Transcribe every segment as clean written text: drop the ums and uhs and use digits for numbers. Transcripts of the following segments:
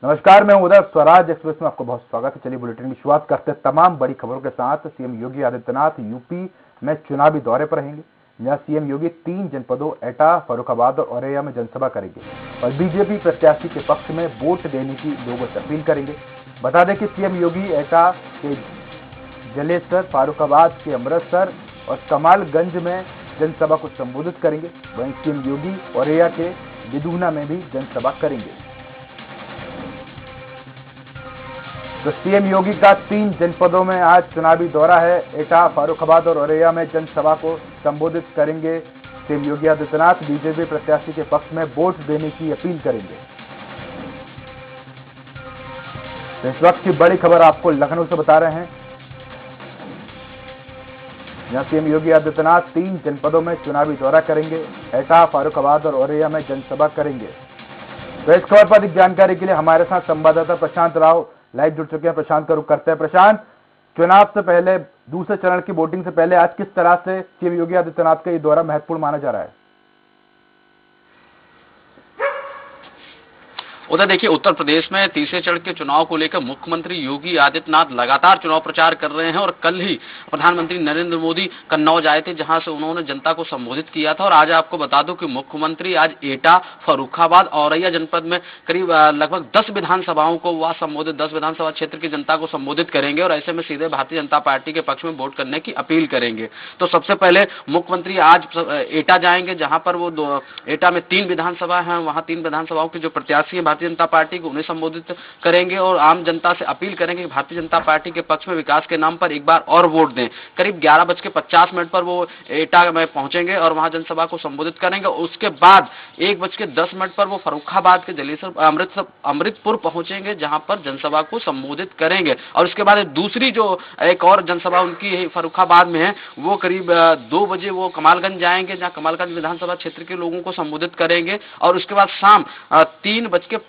नमस्कार, मैं उदय। स्वराज एक्सप्रेस में आपको बहुत स्वागत है। चलिए बुलेटिन की शुरुआत करते हैं तमाम बड़ी खबरों के साथ। सीएम योगी आदित्यनाथ यूपी में चुनावी दौरे पर रहेंगे, जहां सीएम योगी 3 जनपदों एटा, फर्रुखाबाद और औरैया में जनसभा करेंगे और बीजेपी प्रत्याशी के पक्ष में वोट देने की लोगों से अपील करेंगे। बता दें कि सीएम योगी एटा के जलेसर, फारुखाबाद के अमृतसर और कमालगंज में जनसभा को संबोधित करेंगे। वहीं सीएम योगी औरैया के विधूना में भी जनसभा करेंगे। तो सीएम योगी का 3 जनपदों में आज चुनावी दौरा है। एटा, फारुखाबाद और औरैया में जनसभा को संबोधित करेंगे। सीएम योगी आदित्यनाथ बीजेपी प्रत्याशी के पक्ष में वोट देने की अपील करेंगे। तो इस वक्त की बड़ी खबर आपको लखनऊ से बता रहे हैं, जहां सीएम योगी आदित्यनाथ 3 जनपदों में चुनावी दौरा करेंगे। एटा, फारुखाबाद और औरैया में जनसभा करेंगे। तो इस खबर पर अधिक जानकारी के लिए हमारे साथ संवाददाता प्रशांत राव लाइव जुड़ चुके हैं। प्रशांत का रुख करते हैं। प्रशांत, चुनाव से पहले, दूसरे चरण की वोटिंग से पहले आज किस तरह से सीएम योगी आदित्यनाथ का ये दौरा महत्वपूर्ण माना जा रहा है? उधर देखिए, उत्तर प्रदेश में तीसरे चरण के चुनाव को लेकर मुख्यमंत्री योगी आदित्यनाथ लगातार चुनाव प्रचार कर रहे हैं और कल ही प्रधानमंत्री नरेंद्र मोदी कन्नौज आए थे, जहां से उन्होंने जनता को संबोधित किया था। और आज आपको बता दूं कि मुख्यमंत्री आज एटा, फर्रुखाबाद, औरैया जनपद में करीब लगभग 10 विधानसभाओं को वह संबोधित 10 विधानसभा क्षेत्र की जनता को संबोधित करेंगे और ऐसे में सीधे भारतीय जनता पार्टी के पक्ष में वोट करने की अपील करेंगे। तो सबसे पहले मुख्यमंत्री आज एटा जाएंगे, जहां पर वो एटा में 3 विधानसभा है, वहां 3 विधानसभाओं के जो प्रत्याशी है भारतीय जनता पार्टी को, उन्हें संबोधित करेंगे और आम जनता से अपील करेंगे कि भारतीय जनता पार्टी के पक्ष में विकास के नाम पर एक बार और वोट दें। करीब 11:50 पर वो एटा में पहुंचेंगे और वहां जनसभा को संबोधित करेंगे। उसके बाद 1:10 पर वो फर्रुखाबाद के जलेसर अमृतपुर पहुंचेंगे, जहां पर जनसभा को संबोधित करेंगे। और उसके बाद दूसरी जो एक और जनसभा उनकी फर्रुखाबाद में है, वो करीब 2 बजे वो कमालगंज जाएंगे, जहां कमालगंज विधानसभा क्षेत्र के लोगों को संबोधित करेंगे। और उसके बाद शाम 3:05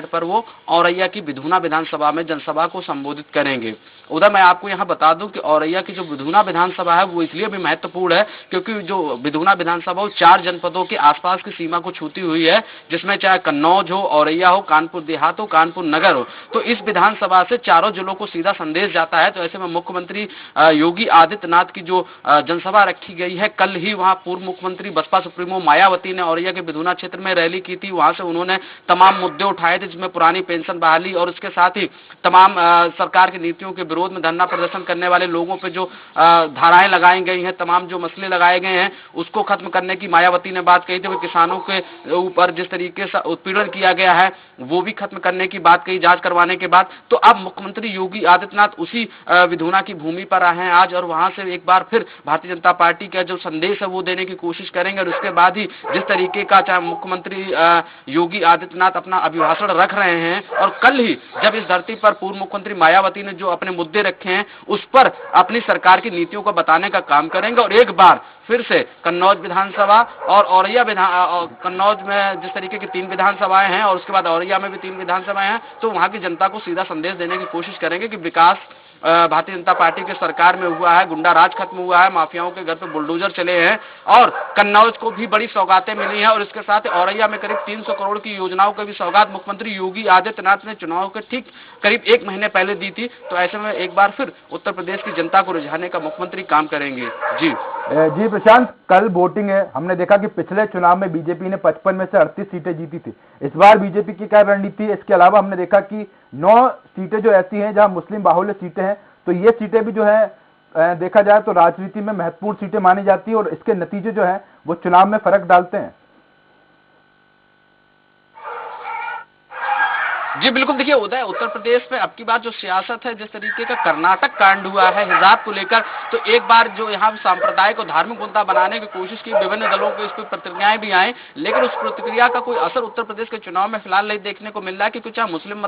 पर वो औरैया की विधूना विधानसभा में जनसभा को संबोधित करेंगे। उधर मैं आपको यहां बता दूं कि औरैया की जो विधूना विधानसभा है वो इसलिए भी महत्वपूर्ण है क्योंकि जो विधूना विधानसभा वो 4 जनपदों के आसपास की सीमा को छूती हुई है, जिसमें चाहे कन्नौज हो, औरैया हो, कानपुर देहात हो, कानपुर नगर हो। तो इस विधानसभा से चारों जिलों को सीधा संदेश जाता है। तो ऐसे में मुख्यमंत्री योगी आदित्यनाथ की जो जनसभा रखी गई है, कल ही वहां पूर्व मुख्यमंत्री बसपा सुप्रीमो मायावती ने औरैया के विधूना क्षेत्र में रैली की थी। वहां से उन्होंने तमाम मुद्दे उठाए थे, जिसमें पुरानी पेंशन बहाली और उसके साथ ही तमाम सरकार की नीतियों के विरोध में धरना प्रदर्शन करने वाले लोगों पे जो धाराएं लगाई गई हैं, तमाम जो मसले लगाए गए हैं, उसको खत्म करने की मायावती ने बात कही थी। वो किसानों के ऊपर जिस तरीके से उत्पीड़न किया गया है वो भी खत्म करने की बात कही, जांच करवाने के बाद। तो अब मुख्यमंत्री योगी आदित्यनाथ उसी विधूना की भूमि पर आए हैं आज और वहां से एक बार फिर भारतीय जनता पार्टी का जो संदेश है वो देने की कोशिश करेंगे। और उसके बाद ही जिस तरीके का चाहे मुख्यमंत्री योगी आदित्यनाथ अपना अभिभाषण रख रहे हैं और कल ही जब इस धरती पर पूर्व मुख्यमंत्री मायावती ने जो अपने मुद्दे रखे हैं उस पर अपनी सरकार की नीतियों को बताने का काम करेंगे। और एक बार फिर से कन्नौज विधानसभा और औरैया कन्नौज में जिस तरीके की 3 विधानसभाएं हैं और उसके बाद औरैया में भी 3 विधानसभाएं हैं, तो वहां की जनता को सीधा संदेश देने की कोशिश करेंगे कि विकास भारतीय जनता पार्टी के सरकार में हुआ है, गुंडा राज खत्म हुआ है, माफियाओं के घर पे बुलडोजर चले हैं और कन्नौज को भी बड़ी सौगातें मिली हैं। और इसके साथ औरैया में करीब 300 करोड़ की योजनाओं की भी सौगात मुख्यमंत्री योगी आदित्यनाथ ने चुनाव के ठीक करीब 1 महीने पहले दी थी। तो ऐसे में एक बार फिर उत्तर प्रदेश की जनता को रिझाने का मुख्यमंत्री काम करेंगे। जी प्रशांत, कल वोटिंग है। हमने देखा कि पिछले चुनाव में बीजेपी ने 55 में से 38 सीटें जीती थी। इस बार बीजेपी की क्या रणनीति है? इसके अलावा हमने देखा कि 9 सीटें जो ऐसी हैं जहां मुस्लिम बाहुल्य सीटें हैं, तो ये सीटें भी जो है देखा जाए तो राजनीति में महत्वपूर्ण सीटें मानी जाती है और इसके नतीजे जो है वो चुनाव में फर्क डालते हैं। जी बिल्कुल, देखिए उदय, उत्तर प्रदेश में अब की बार जो सियासत है, जिस तरीके का कर्नाटक कांड हुआ है हिजाब को लेकर, तो एक बार जो यहाँ सांप्रदायिक और धार्मिक मुद्दा बनाने की कोशिश की, विभिन्न दलों को इस पर प्रतिक्रियाएं भी आई, लेकिन उस प्रतिक्रिया का कोई असर उत्तर प्रदेश के चुनाव में फिलहाल नहीं देखने को मिल रहा है। क्योंकि चाहे मुस्लिम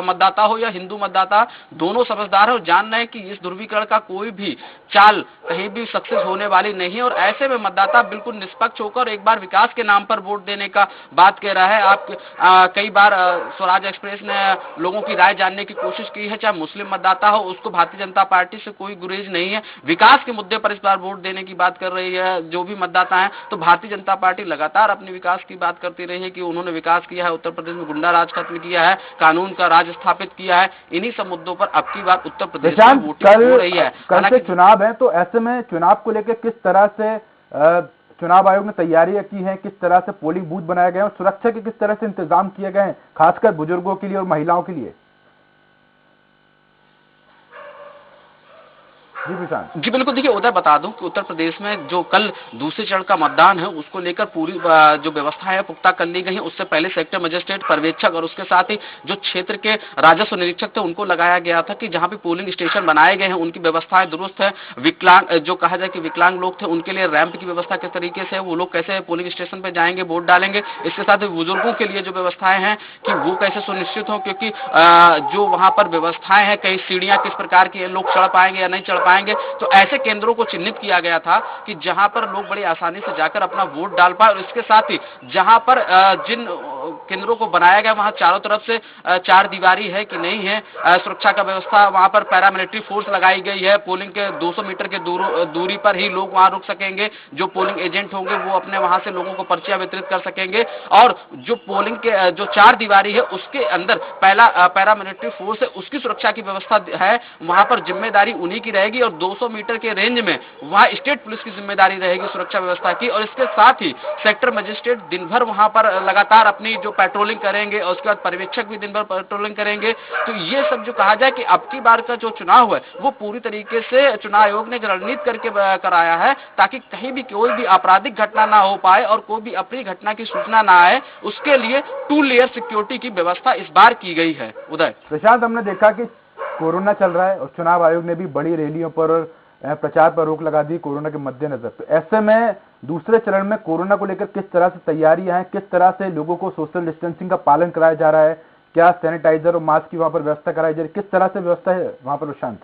मतदाता हो या हिंदू मतदाता, दोनों समझदार है और जान रहे हैं कि इस ध्रुवीकरण का कोई भी चाल कहीं भी सक्सेस होने वाली नहीं है। और ऐसे में मतदाता बिल्कुल निष्पक्ष होकर एक बार विकास के नाम पर वोट देने का बात कह रहा है। आप कई बार स्वराज एक्सप्रेस प्रदेश ने लोगों की राय जानने की कोशिश की है, चाहे मुस्लिम मतदाता हो, उसको भारतीय जनता पार्टी से कोई गुरेज नहीं है। विकास के मुद्दे पर इस बार वोट देने की बात कर रही है जो भी मतदाता है, तो भारतीय जनता पार्टी लगातार अपने विकास की बात करती रही है कि उन्होंने विकास किया है, उत्तर प्रदेश में गुंडा राज खत्म किया है, कानून का राज स्थापित किया है। इन्हीं सब मुद्दों पर अब की बार उत्तर प्रदेश में वोटिंग हो रही है। कल से चुनाव है, तो ऐसे में चुनाव को लेकर किस तरह से चुनाव आयोग ने तैयारियां की हैं, किस तरह से पोलिंग बूथ बनाए गए हैं और सुरक्षा के किस तरह से इंतजाम किए गए हैं, खासकर बुजुर्गों के लिए और महिलाओं के लिए? जी बिल्कुल, देखिए उधर बता दूं कि उत्तर प्रदेश में जो कल दूसरे चरण का मतदान है उसको लेकर पूरी जो व्यवस्था है पुख्ता कर ली गई है। उससे पहले सेक्टर मजिस्ट्रेट, पर्यवेक्षक और उसके साथ ही जो क्षेत्र के राजस्व निरीक्षक थे उनको लगाया गया था कि जहां भी पोलिंग स्टेशन बनाए गए हैं उनकी व्यवस्थाएं दुरुस्त है। विकलांग, जो कहा जाए कि विकलांग लोग थे, उनके लिए रैंप की व्यवस्था किस तरीके से है, वो लोग कैसे पोलिंग स्टेशन पे जाएंगे, वोट डालेंगे। इसके साथ ही बुजुर्गों के लिए जो व्यवस्थाएं हैं कि वो कैसे सुनिश्चित हो, क्योंकि जो वहां पर व्यवस्थाएं हैं, कई सीढ़ियां किस प्रकार की है, लोग चढ़ पाएंगे या नहीं चढ़ पाएंगे, तो ऐसे केंद्रों को चिन्हित किया गया था कि जहां पर लोग बड़ी आसानी से जाकर अपना वोट डाल पाए। और इसके साथ ही जहां पर जिन केंद्रों को बनाया गया वहां चारों तरफ से चार दीवारी है कि नहीं है, सुरक्षा का व्यवस्था, वहां पर पैरामिलिट्री फोर्स लगाई गई है। पोलिंग के 200 मीटर के दूरी पर ही लोग वहां रुक सकेंगे। जो पोलिंग एजेंट होंगे वो अपने वहां से लोगों को पर्चियां वितरित कर सकेंगे। और जो पोलिंग के जो चार दीवारी है उसके अंदर पहला पैरामिलिट्री फोर्स है, उसकी सुरक्षा की व्यवस्था है, वहां पर जिम्मेदारी उन्हीं की रहेगी। और 200 मीटर के रेंज में वहां स्टेट पुलिस की जिम्मेदारी रहेगी सुरक्षा व्यवस्था की। और इसके साथ ही सेक्टर मजिस्ट्रेट दिन भर वहां पर लगातार अपनी जो पेट्रोलिंग करेंगे और उसके बाद पर्यवेक्षक भी दिन भर पेट्रोलिंग करेंगे। तो ये सब जो कहा जाए कि अब की बार का जो चुनाव है वो पूरी तरीके से चुनाव आयोग ने रणनीति करके कराया है ताकि कहीं भी कोई भी आपराधिक घटना ना हो पाए और कोई भी अप्रिय घटना की सूचना ना आए। उसके लिए 2 लेयर सिक्योरिटी की व्यवस्था इस बार की गई है। उदय प्रशांत, हमने देखा कि कोरोना चल रहा है और चुनाव आयोग ने भी बड़ी रैलियों पर प्रचार पर रोक लगा दी कोरोना के मद्देनजर। तो ऐसे में दूसरे चरण में कोरोना को लेकर किस तरह से तैयारियां हैं, किस तरह से लोगों को सोशल डिस्टेंसिंग का पालन कराया जा रहा है, क्या सैनिटाइजर और मास्क की वहां पर व्यवस्था कराई जा रही है, किस तरह से व्यवस्था है वहां पर प्रशांत?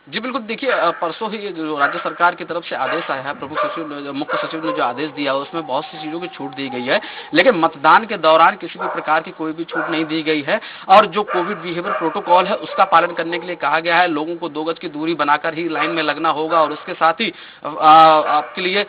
जी बिल्कुल, देखिए परसों ही जो राज्य सरकार की तरफ से आदेश आया है, प्रमुख सचिव ने, मुख्य सचिव ने जो आदेश दिया है उसमें बहुत सी चीजों की छूट दी गई है, लेकिन मतदान के दौरान किसी भी प्रकार की कोई भी छूट नहीं दी गई है। और जो कोविड बिहेवियर प्रोटोकॉल है उसका पालन करने के लिए कहा गया है। लोगों को 2 गज की दूरी बनाकर ही लाइन में लगना होगा और उसके साथ ही आपके लिए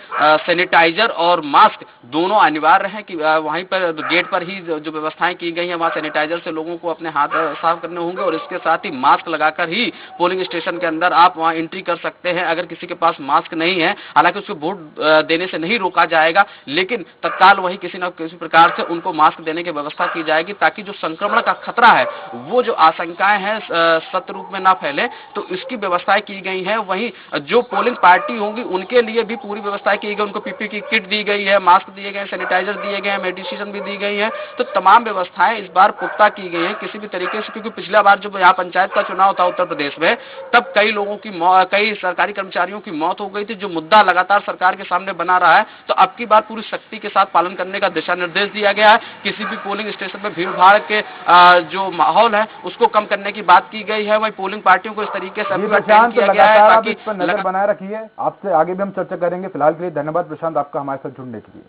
सैनिटाइजर और मास्क दोनों अनिवार्य है कि वहीं पर गेट पर ही जो व्यवस्थाएं की गई है वहां सैनिटाइजर से लोगों को अपने हाथ साफ करने होंगे। और इसके साथ ही मास्क लगाकर ही पोलिंग स्टेशन के अंदर आप वहां एंट्री कर सकते हैं। अगर किसी के पास मास्क नहीं है, हालांकि उसको वोट देने से नहीं रोका जाएगा, लेकिन तत्काल वही किसी न किसी प्रकार से उनको मास्क देने की व्यवस्था की जाएगी ताकि जो संक्रमण का खतरा है, वो जो आशंकाएं हैं सत्य रूप में ना फैले, तो इसकी व्यवस्थाएं की गई है। वहीं जो पोलिंग पार्टी होंगी उनके लिए भी पूरी व्यवस्थाएं की गई, उनको पीपी की किट दी गई है, मास्क दिए गए, सैनिटाइजर दिए गए, मेडिसिन भी दी गई है। तो तमाम व्यवस्थाएं इस बार पुख्ता की गई है किसी भी तरीके से, क्योंकि पिछला बार जब यहाँ पंचायत का चुनाव था उत्तर प्रदेश में, तब कई लोगों की कई सरकारी कर्मचारियों की मौत हो गई थी, जो मुद्दा लगातार सरकार के सामने बना रहा है। तो अब की बार पूरी सख्ती के साथ पालन करने का दिशा निर्देश दिया गया है। किसी भी पोलिंग स्टेशन पर भीड़ भाड़ के जो माहौल है उसको कम करने की बात की गई है। वही पोलिंग पार्टियों को इस तरीके से किया गया है ताकि नजर बनाए रखिए। आपसे आगे भी हम चर्चा करेंगे। फिलहाल के लिए धन्यवाद प्रशांत, आपका हमारे साथ जुड़ने के लिए।